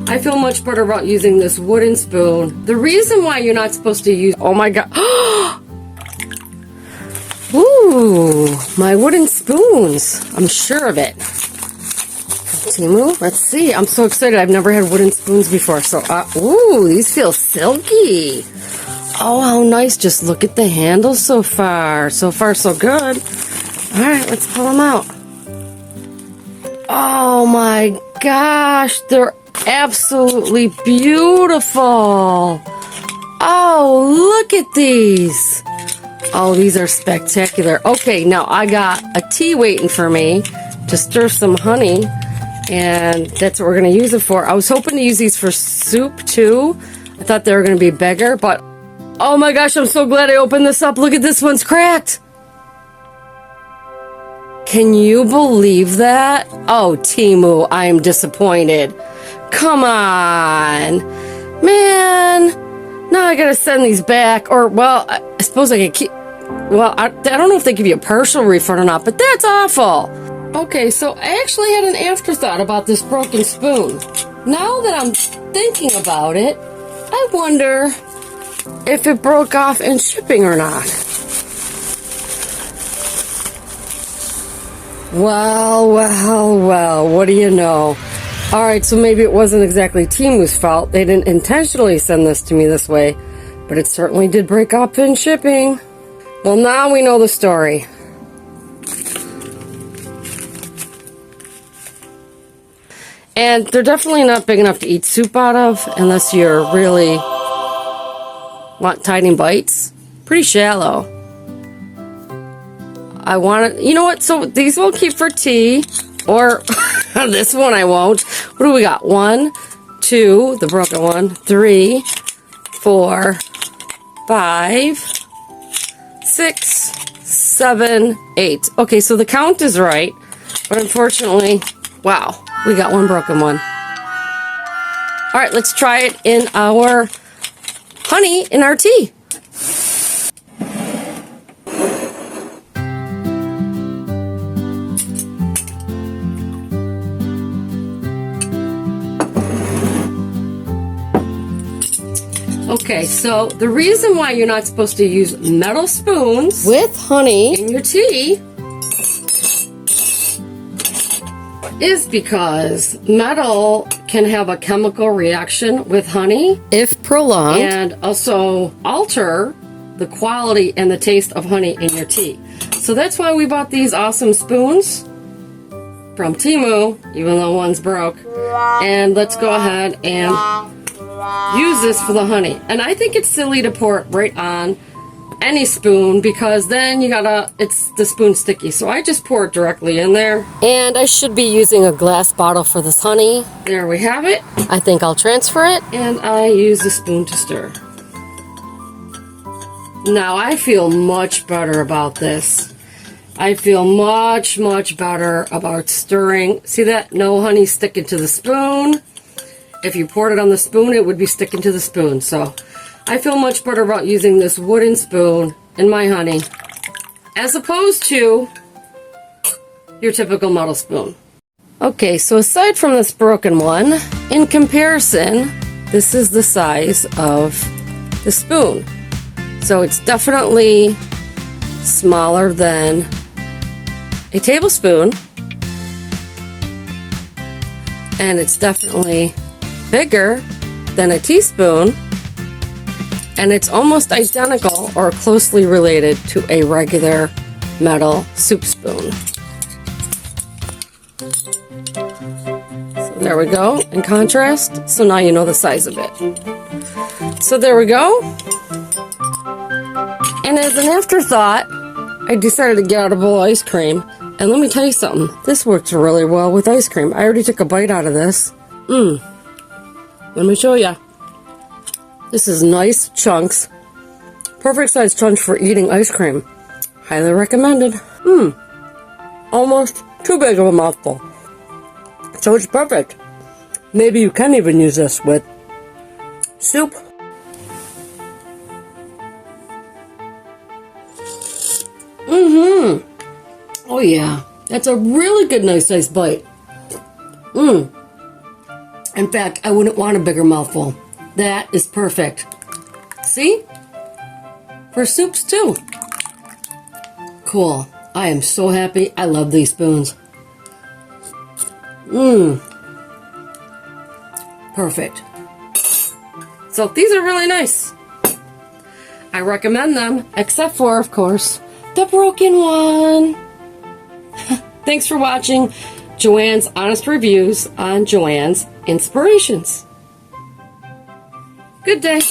I feel much better about using this wooden spoon. The reason why you're not supposed to use... Oh my god. Ooh, my wooden spoons. I'm sure of it. TEMU, let's see. I'm so excited. I've never had wooden spoons before. So, ooh, these feel silky. Oh, how nice. Just look at the handles so far. So far, so good. All right, let's pull them out. Oh my gosh, they're absolutely beautiful. Oh, look at these. Oh, these are spectacular. Okay, now I got a tea waiting for me to stir some honey, and that's what we're going to use it for. I was hoping to use these for soup too. I thought they were going to be bigger, but oh my gosh, I'm so glad I opened this up. Look at this one's cracked. Can you believe that? Oh, TEMU, I am disappointed. Come on. Man. Now I gotta send these back. Or, well, I suppose I could keep... Well, I don't know if they give you a partial refund or not, but that's awful. Okay, so I actually had an afterthought about this broken spoon. Now that I'm thinking about it, I wonder if it broke off in shipping or not. Well, what do you know? Alright, so maybe it wasn't exactly TEMU's fault. They didn't intentionally send this to me this way, but it certainly did break off in shipping. Well, now we know the story. And they're definitely not big enough to eat soup out of, unless you're really want tiny bites. Pretty shallow. I want it, you know what, so these will keep for tea, or this one I won't. What do we got? 1, 2, the broken one, 3, 4, 5, 6, 7, 8. Okay, so the count is right, but unfortunately, wow, we got one broken one. All right, let's try it in our honey in our tea. Okay, so the reason why you're not supposed to use metal spoons with honey in your tea is because metal can have a chemical reaction with honey if prolonged, and also alter the quality and the taste of honey in your tea. So that's why we bought these awesome spoons from TEMU, even though one's broke. And let's go ahead and use this for the honey. And I think it's silly to pour it right on any spoon, because then it's the spoon sticky. So I just pour it directly in there. And I should be using a glass bottle for this honey. There we have it. I think I'll transfer it, and I use a spoon to stir. Now I feel much better about this. I feel much better about stirring. See that? No honey sticking to the spoon. If you poured it on the spoon, it would be sticking to the spoon. So I feel much better about using this wooden spoon in my honey, as opposed to your typical metal spoon. Okay, so aside from this broken one, in comparison, this is the size of the spoon. So it's definitely smaller than a tablespoon, and it's definitely bigger than a teaspoon, and it's almost identical or closely related to a regular metal soup spoon. So there we go, in contrast. So now you know the size of it. So there we go. And as an afterthought, I decided to get out a bowl of ice cream. And let me tell you something, this works really well with ice cream. I already took a bite out of this. Let me show you. This is nice chunks. Perfect size chunks for eating ice cream. Highly recommended. Almost too big of a mouthful. So it's perfect. Maybe you can even use this with soup. Oh yeah, that's a really good nice bite. In fact, I wouldn't want a bigger mouthful. That is perfect. See? For soups too. Cool. I am so happy. I love these spoons. Perfect. So these are really nice. I recommend them, except for, of course, the broken one. Thanks for watching JoAnne's Honest Reviews on JoAnne's Inspirations. Good day.